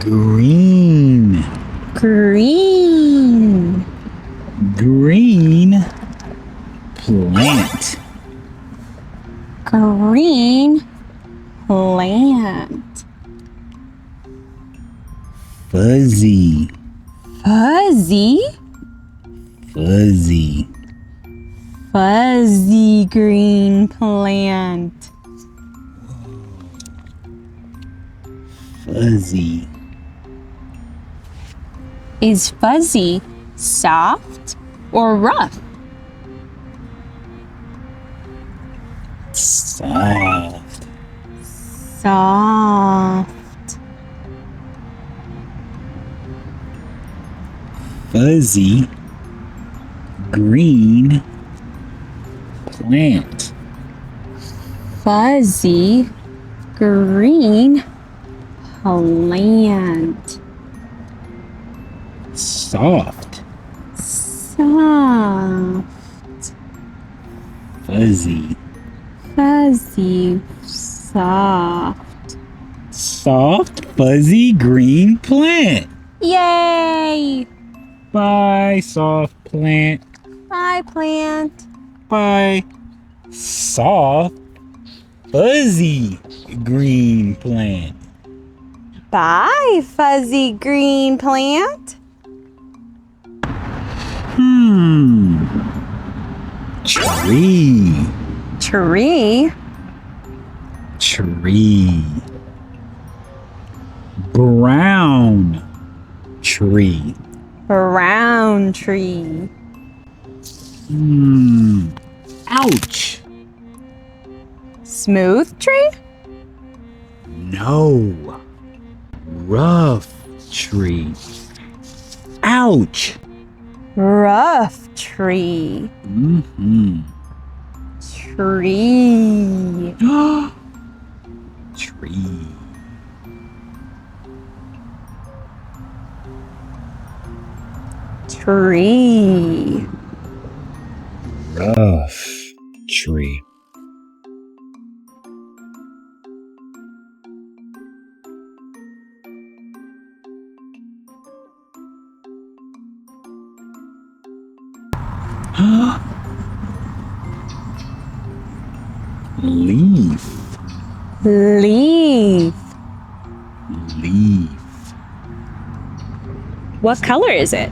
Green. Green. Green plant. Green plant. Fuzzy. Fuzzy. Fuzzy. Fuzzy green plant. Fuzzy. Is fuzzy soft or rough? Soft. Soft. Fuzzy green plant. Fuzzy green plant. Soft. Soft. Fuzzy. Fuzzy. Soft. Soft, fuzzy green plant. Yay! Bye, soft plant. Bye, plant. Bye, soft, fuzzy green plant. Bye, fuzzy green plant. Tree. Tree. Tree. Brown tree. Brown tree. Ouch. Smooth tree. No. Rough tree. Ouch. Rough tree. Tree. Tree. Tree. Rough tree. Leaf. Leaf. Leaf. What color is it?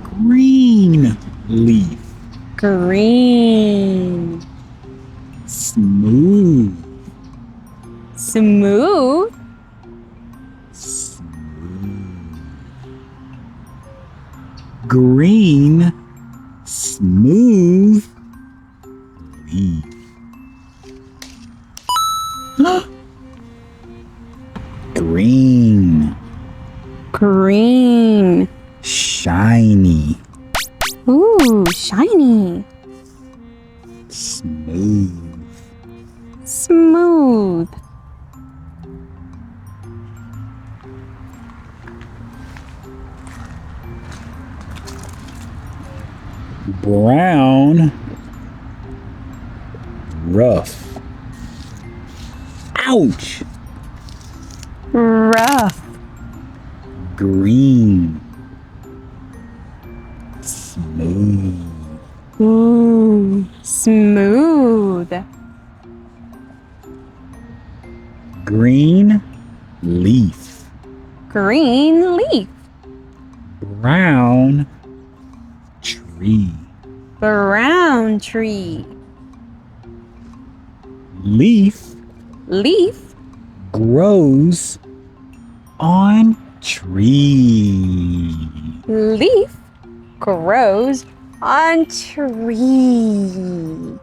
Green leaf. Green. Smooth. Smooth. Green, smooth leaf. Green, Green. shiny, Ooh, shiny. smooth. Smooth. Brown, rough. Ouch! Rough. Green, smooth. Ooh, smooth. Green leaf. Green leaf. Brown tree. Brown tree. Leaf Leaf grows on tree. leaf grows on tree.